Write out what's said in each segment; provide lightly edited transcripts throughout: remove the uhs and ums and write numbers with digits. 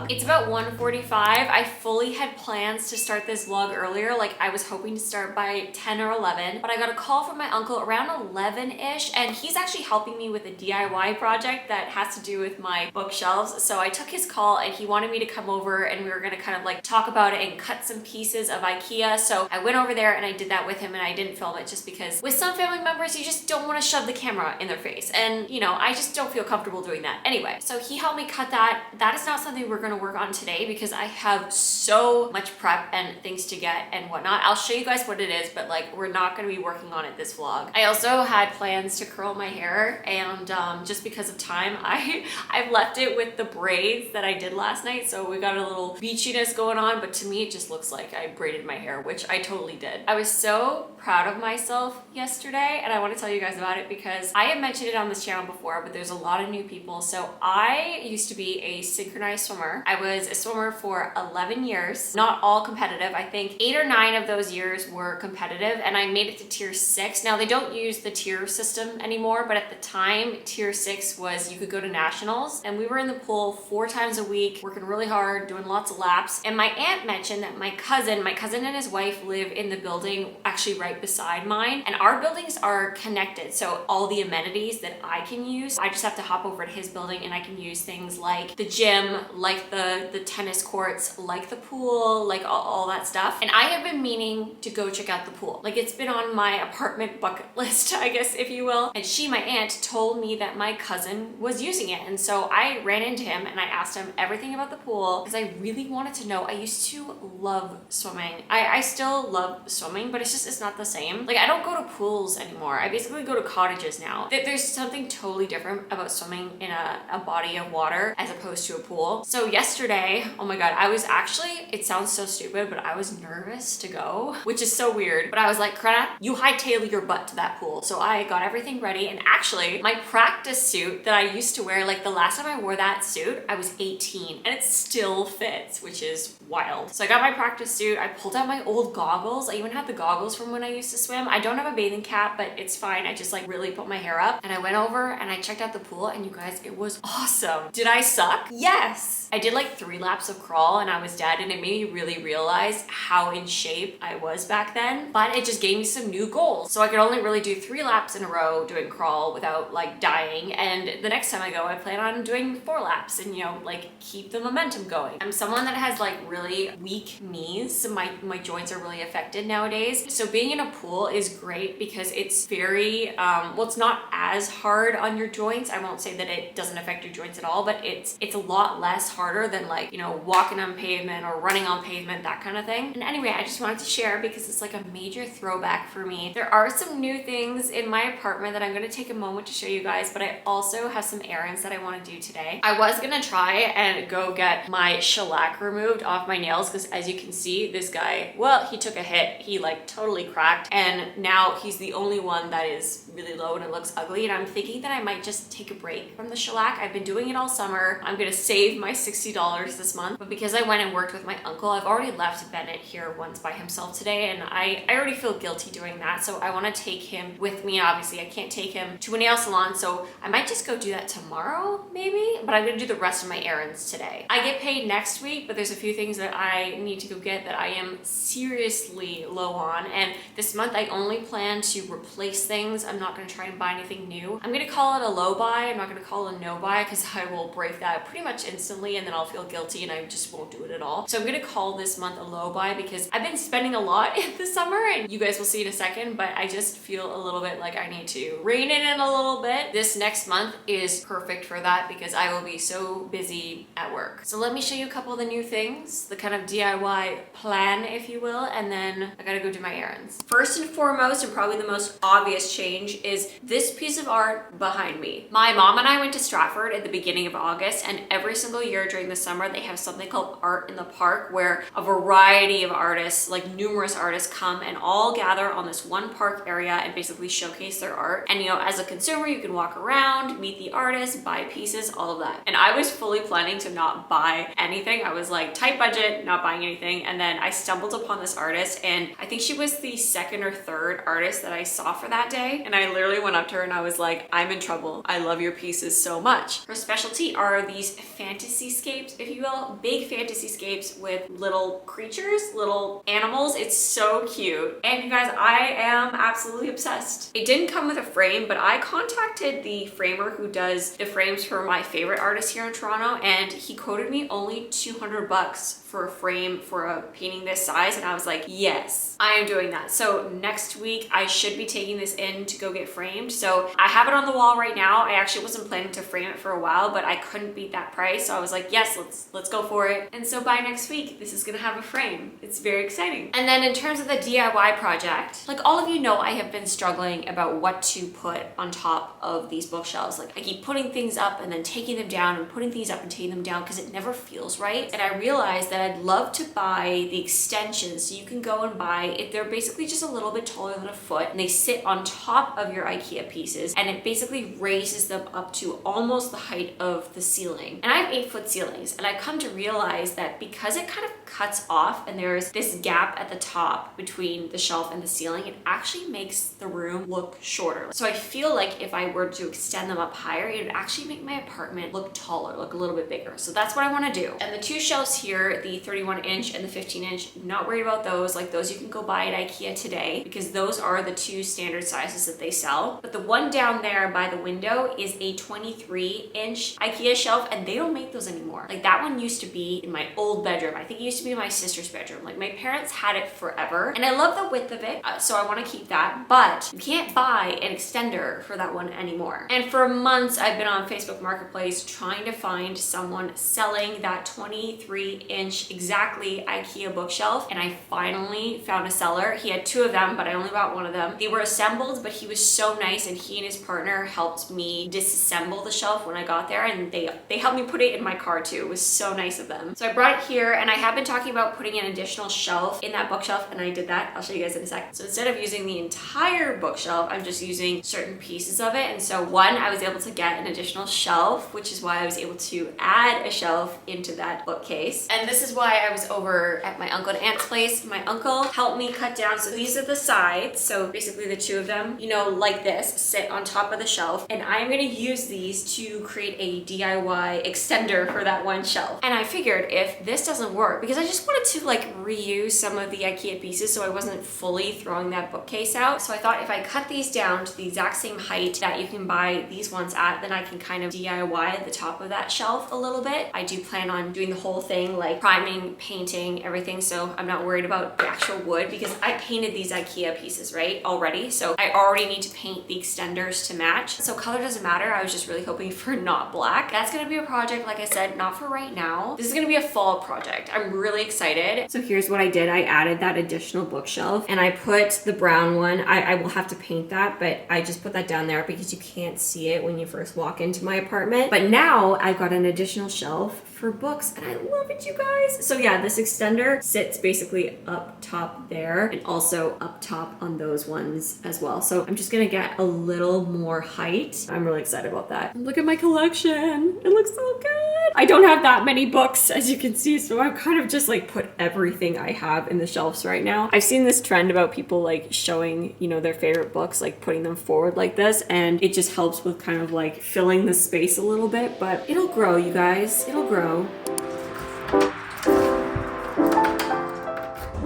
vlog. It's about 1:45. I fully had plans to start this vlog earlier. Like I was hoping to start by 10 or 11, but I got a call from my uncle around 11-ish, and he's actually helping me with a DIY project that has to do with my bookshelves. So I took his call and he wanted me to come over and we were gonna kind of like talk about it and cut some pieces of IKEA. So I went over there and I did that with him, and I didn't film it just because with some family members, you just don't want to shove the camera in their face. And you know, I just don't feel comfortable doing that. Anyway, so he helped me cut that. That is not something we're gonna work on today because I have so much prep and things to get and whatnot. I'll show you guys what it is, but like we're not gonna be working on it this vlog. I also had plans to curl my hair, and just because of time, I've left it with the braids that I did last night. So we got a little beachiness going on, but to me it just looks like I braided my hair, which I totally did. I was so proud of myself yesterday, and I want to tell you guys about it because I have mentioned it on this channel before, but there's a lot of new people. So I used to be a synchronized swimmer. I was a swimmer for 11 years, not all competitive. I think 8 or 9 of those years were competitive, and I made it to tier 6. Now they don't use the tier system anymore, but at the time tier 6 was you could go to nationals, and we were in the pool 4 times a week, working really hard, doing lots of laps. And my aunt mentioned that my cousin and his wife live in the building actually right beside mine, and our buildings are connected. So all the amenities that I can use, I just have to hop over to his building and I can use things like the gym, like the tennis courts, like the pool, like all that stuff. And I have been meaning to go check out the pool. Like it's been on my apartment bucket list, I guess, if you will. And my aunt told me that my cousin was using it. And so I ran into him and I asked him everything about the pool because I really wanted to know. I used to love swimming. I still love swimming, but it's not the same. Like I don't go to pools anymore. I basically go to cottages now. There's something totally different about swimming in a body of water as opposed to a pool. So yesterday, oh my God, I was actually, it sounds so stupid, but I was nervous to go, which is so weird. But I was like, Karenna, you hightail your butt to that pool. So I got everything ready, and actually my practice suit that I used to wear, like the last time I wore that suit, I was 18 and it still fits, which is wild. So I got my practice suit. I pulled out my old goggles. I even had the goggles from when I used to swim. I don't have a bathing cap, but it's fine. I just like really put my hair up, and I went over and I checked out the pool, and you guys, it was awesome. Did I suck? Yes. I did like 3 laps of crawl and I was dead, and it made me really realize how in shape I was back then, but it just gave me some new goals. So I could only really do 3 laps in a row doing crawl without like dying, and the next time I go, I plan on doing 4 laps and, you know, like keep the momentum going. I'm someone that has like really weak knees, so my joints are really affected nowadays. So being in a pool is great because it's very, well, it's not as hard on your joints. I won't say that it doesn't affect your joints at all, but it's a lot less harder than like, you know, walking on pavement or running on pavement, that kind of thing. And anyway, I just wanted to share because it's like a major throwback for me. There are some new things in my apartment that I'm going to take a moment to show you guys, but I also have some errands that I want to do today. I was going to try and go get my shellac removed off my nails because, as you can see, this guy, well, he took a hit. He like totally cracked, and now he's the only one that is really low and it looks ugly. And I'm thinking that I might just take a break from the shellac. I've been doing it all summer. I'm going to save my $60 this month, but because I went and worked with my uncle, I've already left Bennett here once by himself today, and I already feel guilty doing that. So I want to take him with me. Obviously I can't take him to a nail salon, so I might just go do that tomorrow maybe, but I'm gonna do the rest of my errands today. I get paid next week, but there's a few things that I need to go get that I am seriously low on, and this month I only plan to replace things. I'm not gonna try and buy anything new. I'm gonna call it a low buy. I'm not gonna call it a no buy because I will break that pretty much instantly, and then I'll feel guilty and I just won't do it at all. So I'm gonna call this month a low buy because I've been spending a lot in the summer, and you guys will see in a second, but I just feel a little bit like I need to rein it in a little bit. This next month is perfect for that because I will be so busy at work. So let me show you a couple of the new things, the kind of DIY plan, if you will, and then I gotta go do my errands. First and foremost, and probably the most obvious change, is this piece of art behind me. My mom and I went to Stratford at the beginning of August, and every single year during the summer they have something called Art in the Park, where a variety of artists, like numerous artists, come and all gather on this one park area and basically showcase their art. And you know, as a consumer, you can walk around, meet the artist, buy pieces, all of that. And I was fully planning to not buy anything. I was like tight budget, not buying anything. And then I stumbled upon this artist, and I think she was the 2nd or 3rd artist that I saw for that day. And I literally went up to her and I was like, I'm in trouble. I love your pieces so much. Her specialty are these fantasy scapes, if you will, big fantasy scapes with little creatures, little animals. It's so cute. And you guys, I am absolutely obsessed. It didn't come with a frame, but I contacted the framer who does the frames for my favorite artist here in Toronto, and he quoted me only 200 bucks for a frame for a painting this size, and I was like, yes, I am doing that. So next week I should be taking this in to go get framed. So I have it on the wall right now. I actually wasn't planning to frame it for a while, but I couldn't beat that price, so I was like, yes, let's go for it. And so by next week this is gonna have a frame. It's very exciting. And then in terms of the DIY project, like all of you know, I have been struggling about what to put on top of these bookshelves. Like I keep putting things up and then taking them down and putting things up and taking them down because it never feels right. And I realized that I'd love to buy the extensions. So you can go and buy it. They're basically just a little bit taller than a foot, and they sit on top of your IKEA pieces, and it basically raises them up to almost the height of the ceiling. And I have 8-foot ceilings, and I've come to realize that because it kind of cuts off and there's this gap at the top between the shelf and the ceiling, it actually makes the room look shorter. So I feel like if I were to extend them up higher, it would actually make my apartment look taller, look a little bit bigger. So that's what I want to do. And the two shelves here, the 31-inch and the 15-inch, not worried about those. Like those you can go buy at IKEA today because those are the two standard sizes that they sell. But the one down there by the window is a 23-inch IKEA shelf, and they don't make those anymore. Like that one used to be in my old bedroom. I think it used to be in my sister's bedroom. Like my parents had it forever, and I love the width of it, so I want to keep that. But you can't buy an extender for that one anymore. And for months I've been on Facebook Marketplace trying to find someone selling that 23-inch exactly IKEA bookshelf, and I finally found a seller. He had two of them, but I only bought one of them. They were assembled, but he was so nice, and he and his partner helped me disassemble the shelf when I got there, and they helped me put it in my car too. It was so nice of them. So I brought it here, and I have been talking about putting an additional shelf in that bookshelf, and I did that. I'll show you guys in a second. So instead of using the entire bookshelf, I'm just using certain pieces of it. And so one, I was able to get an additional shelf, which is why I was able to add a shelf into that bookcase. And this is why I was over at my uncle and aunt's place. My uncle helped me cut down. So these are the sides. So basically the two of them, you know, like this, sit on top of the shelf. And I'm gonna use these to create a DIY extender for that one shelf. And I figured if this doesn't work, because I just wanted to like reuse some of the IKEA pieces so I wasn't fully throwing that bookcase out. So I thought if I cut these down to the exact same height that you can buy these ones at, then I can kind of DIY the top of that shelf a little bit. I do plan on doing the whole thing, like priming, painting, everything, so I'm not worried about the actual wood because I painted these IKEA pieces, right, already. So I already need to paint the extenders to match. So color doesn't matter. I was just really hoping for not black. That's gonna be a project, like I said, not for right now. This is gonna be a fall project. I'm really excited. So here's what I did. I added that additional bookshelf, and I put the brown one. I will have to paint that, but I just put that down there because you can't see it when you first walk into my apartment. But now I've got an additional shelf for books, and I love it, you guys. So yeah, this extender sits basically up top there and also up top on those ones as well. So I'm just gonna get a little more height. I'm really excited about that. Look at my collection. It looks so good. I don't have that many books, as you can see, so I've kind of just like put everything I have in the shelves right now. I've seen this trend about people like showing, you know, their favorite books, like putting them forward like this, and it just helps with kind of like filling the space a little bit, but it'll grow, you guys. It'll grow.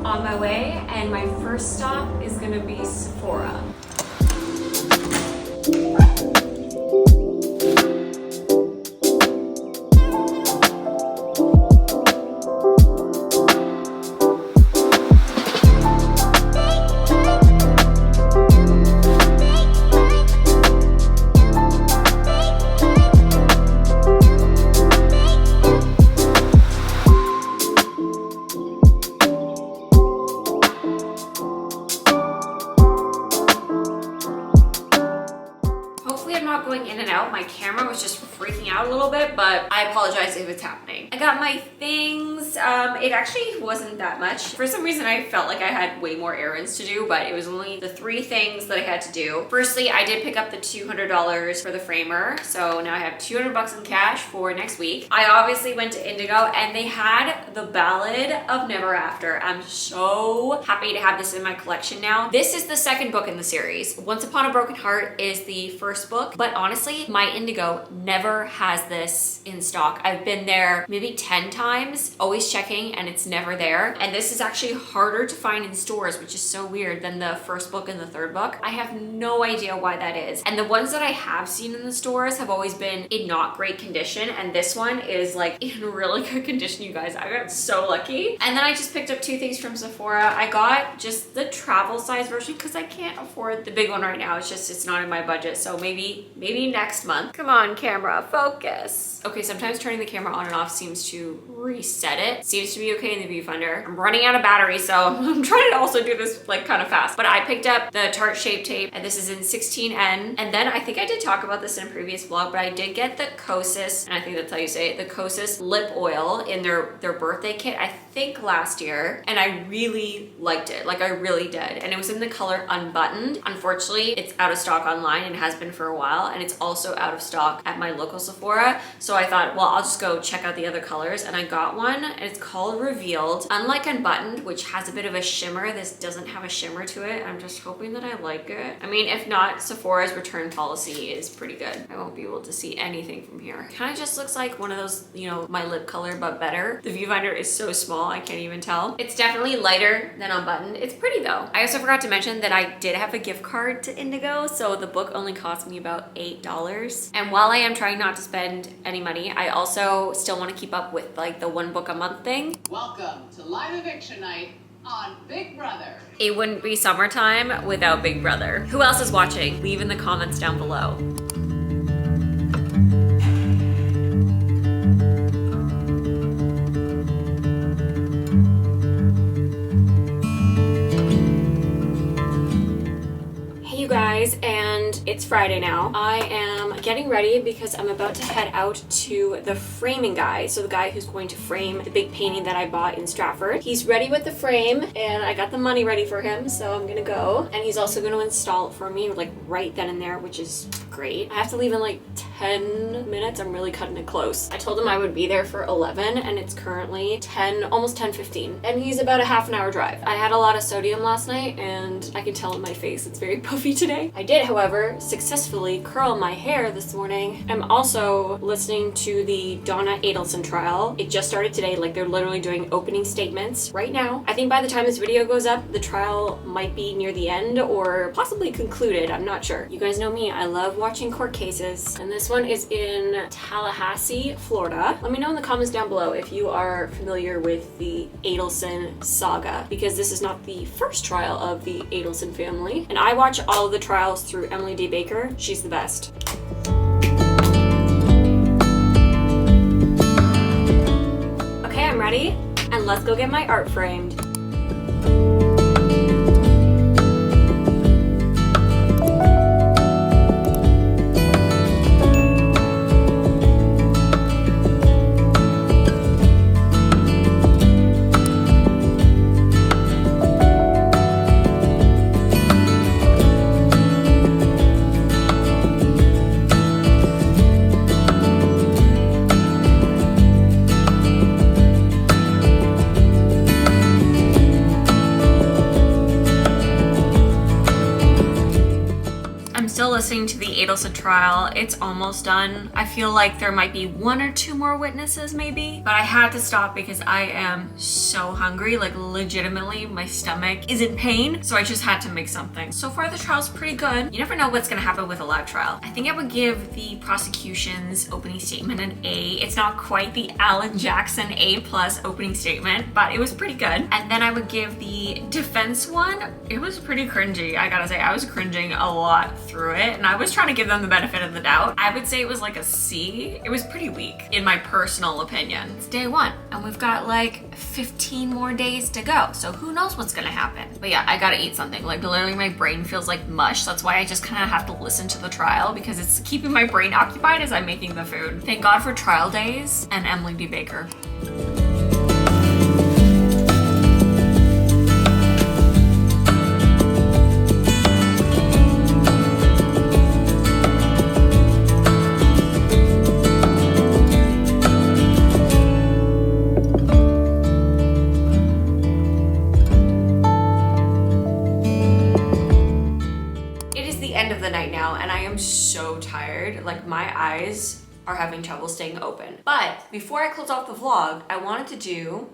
On my way, and my first stop is gonna be Sephora. My camera was just freaking out a little bit, but I apologize if it's happening. I got my things. It actually wasn't that much. For some reason, I felt like I had way more errands to do, but it was only the 3 things that I had to do. Firstly, I did pick up the $200 for the framer, so now I have 200 bucks in cash for next week. I obviously went to Indigo, and they had The Ballad of Never After. I'm so happy to have this in my collection now. This is the second book in the series. Once Upon a Broken Heart is the first book, but honestly, my Indigo never has this in stock. I've been there there maybe 10 times, always checking, and it's never there. And this is actually harder to find in stores, which is so weird, than the first book and the third book. I have no idea why that is. And the ones that I have seen in the stores have always been in not great condition, and this one is like in really good condition, you guys. I got so lucky. And then I just picked up 2 things from Sephora. I got just the travel size version because I can't afford the big one right now. It's not in my budget. So maybe next month. Come on, camera, focus. Okay, sometimes turning the camera on and off seems to reset it. Seems to be okay in the viewfinder. I'm running out of battery, so I'm trying to also do this like kind of fast. But I picked up the Tarte Shape Tape, and this is in 16N. And then I think I did talk about this in a previous vlog, but I did get the Kosas, and I think that's how you say it, the Kosas lip oil in their birthday kit, I think last year. And I really liked it. Like I really did. And it was in the color Unbuttoned. Unfortunately, it's out of stock online and has been for a while. And it's also out of stock at my local Sephora. So I thought, well, I'll just go check out the other colors. And I got one, and it's called Revealed. Unlike Unbuttoned, which has a bit of a shimmer, this doesn't have a shimmer to it. I'm just hoping that I like it. I mean, if not, Sephora's return policy is pretty good. I won't be able to see anything from here. Kind of just looks like one of those, you know, my lip color, but better. The viewfinder is so small, I can't even tell. It's definitely lighter than Unbuttoned. It's pretty though. I also forgot to mention that I did have a gift card to Indigo, so the book only cost me about $8. And while I am trying not to spend any money, I also still want to keep up with like the 1 book a month thing. Welcome to Live Eviction Night on Big Brother. It wouldn't be summertime without Big Brother. Who else is watching? Leave in the comments down below. And it's Friday now. I am getting ready because I'm about to head out to the framing guy. So the guy who's going to frame the big painting that I bought in Stratford. He's ready with the frame and I got the money ready for him. So I'm gonna go. And he's also gonna install it for me like right then and there, which is great. I have to leave in like 10 minutes. I'm really cutting it close. I told him I would be there for 11 and it's currently 10, almost 10:15. And he's about a half an hour drive. I had a lot of sodium last night and I can tell in my face it's very puffy today. I did, however, successfully curl my hair this morning. I'm also listening to the Donna Adelson trial. It just started today, like they're literally doing opening statements right now. I think by the time this video goes up, the trial might be near the end or possibly concluded. I'm not sure. You guys know me, I love watching court cases. And this one is in Tallahassee, Florida. Let me know in the comments down below if you are familiar with the Adelson saga, because this is not the first trial of the Adelson family. And I watch all of the trials through Emily D. Baker. She's the best. Okay, I'm ready, and let's go get my art framed. Listening to the Adelson trial. It's almost done. I feel like there might be 1 or 2 more witnesses maybe, but I had to stop because I am so hungry, like legitimately my stomach is in pain, so I just had to make something. So far the trial's pretty good. You never know what's gonna happen with a live trial. I think I would give the prosecution's opening statement an A. It's not quite the Alan Jackson A+ opening statement, but it was pretty good. And then I would give the defense one, it was pretty cringy. I gotta say, I was cringing a lot through it. And I was trying to give them the benefit of the doubt. I would say it was like a C. It was pretty weak, in my personal opinion. It's day 1, and we've got like 15 more days to go. So who knows what's gonna happen. But yeah, I gotta eat something. Like literally my brain feels like mush. That's why I just kind of have to listen to the trial, because it's keeping my brain occupied as I'm making the food. Thank God for trial days and Emily D. Baker. So tired, like my eyes are having trouble staying open. But before I close off the vlog, I wanted to do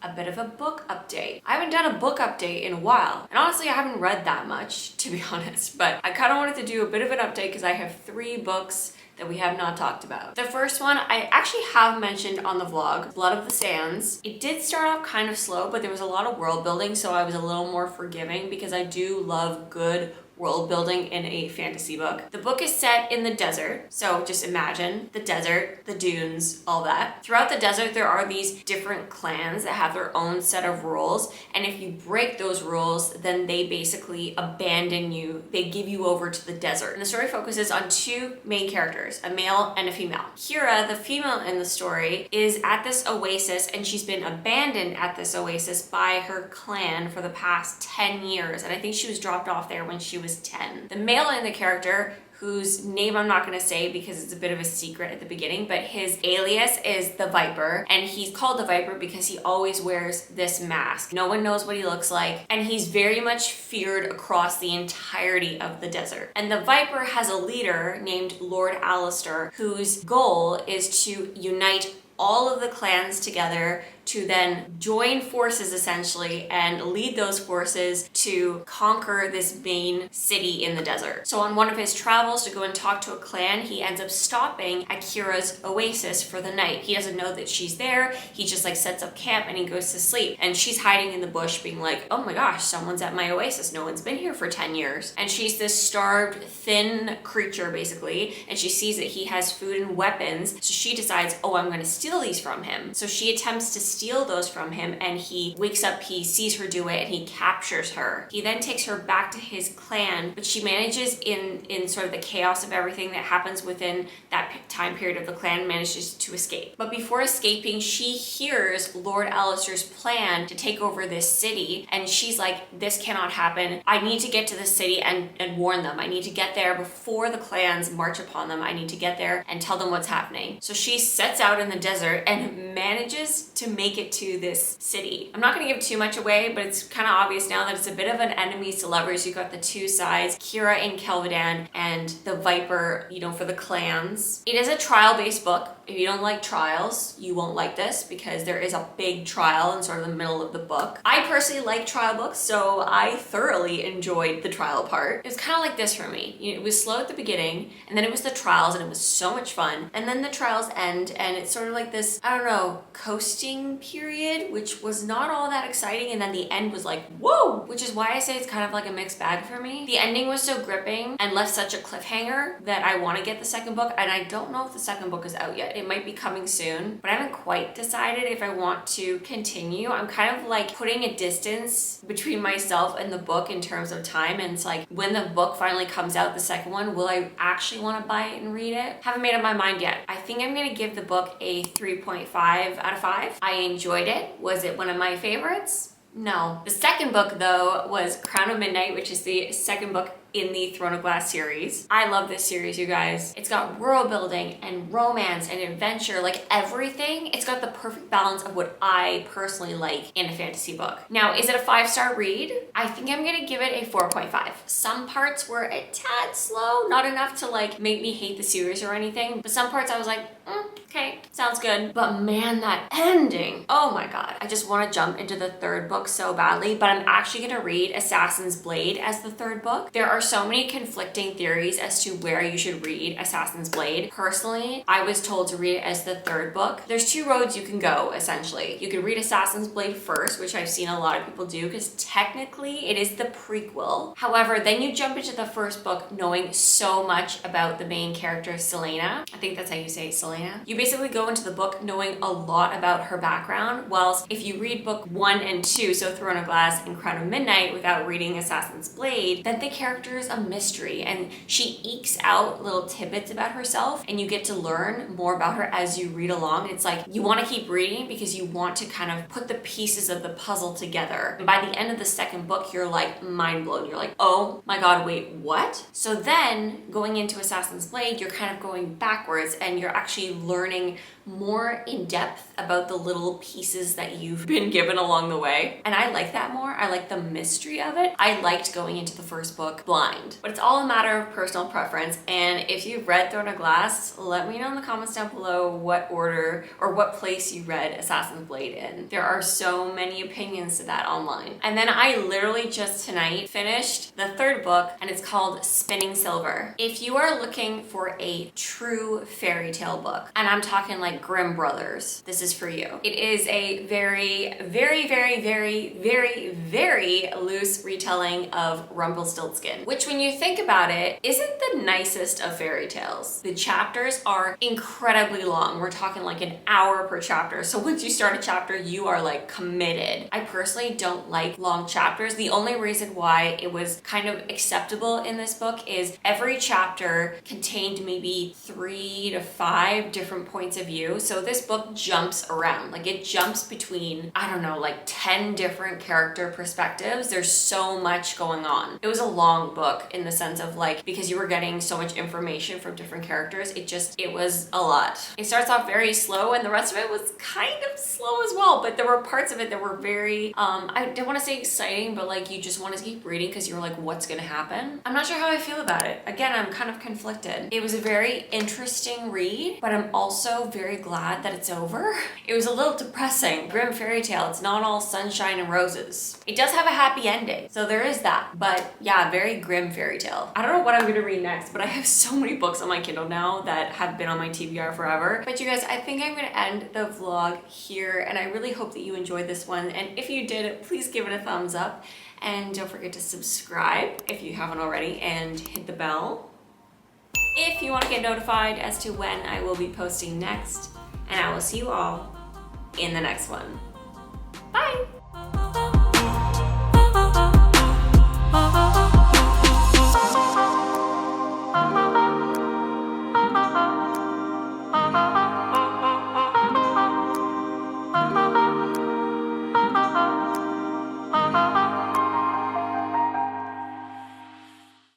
a bit of a book update. I haven't done a book update in a while, and honestly I haven't read that much, to be honest, but I kind of wanted to do a bit of an update because I have 3 books that we have not talked about. The first one I actually have mentioned on the vlog, Blood of the Sands. It did start off kind of slow, but there was a lot of world building, so I was a little more forgiving because I do love good world building in a fantasy book. The book is set in the desert, so just imagine the desert, the dunes, all that. Throughout the desert, there are these different clans that have their own set of rules, and if you break those rules, then they basically abandon you. They give you over to the desert. And the story focuses on 2 main characters, a male and a female. Kira, the female in the story, is at this oasis, and she's been abandoned at this oasis by her clan for the past 10 years, and I think she was dropped off there when she was 10. The male in the character, whose name I'm not going to say because it's a bit of a secret at the beginning, but his alias is the Viper, and he's called the Viper because he always wears this mask. No one knows what he looks like, and he's very much feared across the entirety of the desert. And the Viper has a leader named Lord Alistair, whose goal is to unite all of the clans together to then join forces essentially and lead those forces to conquer this main city in the desert. So on one of his travels to go and talk to a clan, he ends up stopping at Kira's oasis for the night. He doesn't know that she's there. He just like sets up camp and he goes to sleep. And she's hiding in the bush being like, oh my gosh, someone's at my oasis. No one's been here for 10 years. And she's this starved, thin creature basically. And she sees that he has food and weapons. So she decides, oh, I'm going to steal these from him. So she attempts to steal those from him, and he wakes up, he sees her do it, and he captures her. He then takes her back to his clan, but she manages in sort of the chaos of everything that happens within that time period of the clan, manages to escape. But before escaping, she hears Lord Alistair's plan to take over this city, and she's like, this cannot happen. I need to get to this city and warn them. I need to get there before the clans march upon them. I need to get there and tell them what's happening. So she sets out in the desert and manages to make it to this city. I'm not going to give too much away, but it's kind of obvious now that it's a bit of an enemies to lovers. You got the 2 sides, Kira in Kelvedon and the Viper, you know, for the clans. It is a trial-based book. If you don't like trials, you won't like this because there is a big trial in sort of the middle of the book. I personally like trial books, so I thoroughly enjoyed the trial part. It was kind of like this for me. It was slow at the beginning, and then it was the trials, and it was so much fun. And then the trials end, and it's sort of like this, I don't know, coasting period, which was not all that exciting, and then the end was like, whoa! Which is why I say it's kind of like a mixed bag for me. The ending was so gripping and left such a cliffhanger that I want to get the second book, and I don't know if the second book is out yet. It might be coming soon, but I haven't quite decided if I want to continue. I'm kind of like putting a distance between myself and the book in terms of time, and it's like when the book finally comes out, the second one, will I actually want to buy it and read it? Haven't made up my mind yet. I think I'm gonna give the book a 3.5 out of 5. I enjoyed it. Was it one of my favorites? No. The second book though was Crown of Midnight, which is the second book in the Throne of Glass series. I love this series, you guys. It's got world building and romance and adventure, like everything. It's got the perfect balance of what I personally like in a fantasy book. Now, is it a 5-star read? I think I'm gonna give it a 4.5. Some parts were a tad slow, not enough to like make me hate the series or anything, but some parts I was like, okay, sounds good. But man, that ending, oh my God. I just wanna jump into the third book so badly, but I'm actually gonna read Assassin's Blade as the third book. There are so many conflicting theories as to where you should read Assassin's Blade. Personally, I was told to read it as the third book. There's 2 roads you can go, essentially. You can read Assassin's Blade first, which I've seen a lot of people do, because technically it is the prequel. However, then you jump into the first book knowing so much about the main character, Selena. I think that's how you say it, Selena. You basically go into the book knowing a lot about her background, whilst if you read book 1 and 2, so Throne of Glass and Crown of Midnight, without reading Assassin's Blade, then the character is a mystery, and she ekes out little tidbits about herself, and you get to learn more about her as you read along. It's like you want to keep reading because you want to kind of put the pieces of the puzzle together. And by the end of the second book, you're like mind blown. You're like, oh my God, wait, what? So then going into Assassin's Blade, you're kind of going backwards, and you're actually learning more in depth about the little pieces that you've been given along the way. And I like that more. I like the mystery of it. I liked going into the first book blind, but it's all a matter of personal preference. And if you've read Throne of Glass, let me know in the comments down below what order or what place you read Assassin's Blade in. There are so many opinions to that online. And then I literally just tonight finished the third book, and it's called Spinning Silver. If you are looking for a true fairy tale book, and I'm talking like Grimm Brothers, this is for you. It is a very, very, very, very, very, very loose retelling of Rumpelstiltskin, which when you think about it, isn't the nicest of fairy tales. The chapters are incredibly long. We're talking like an hour per chapter. So once you start a chapter, you are like committed. I personally don't like long chapters. The only reason why it was kind of acceptable in this book is every chapter contained maybe 3 to 5 different points of view. So this book jumps around, like it jumps between, I don't know, like 10 different character perspectives. There's so much going on. It was a long book in the sense of like, because you were getting so much information from different characters, it was a lot. It starts off very slow and the rest of it was kind of slow as well, but there were parts of it that were very, I don't want to say exciting, but like you just want to keep reading because you're like, what's gonna happen? I'm not sure how I feel about it. Again, I'm kind of conflicted. It was a very interesting read, but I'm also very glad that it's over. It was a little depressing. Grimm fairy tale, it's not all sunshine and roses. It does have a happy ending, so there is that. But yeah, very grim fairy tale. I don't know what I'm gonna read next, but I have so many books on my Kindle now that have been on my TBR forever. But you guys, I think I'm gonna end the vlog here, and I really hope that you enjoyed this one. And if you did, please give it a thumbs up. And don't forget to subscribe if you haven't already, and hit the bell if you want to get notified as to when I will be posting next. And I will see you all in the next one. Bye!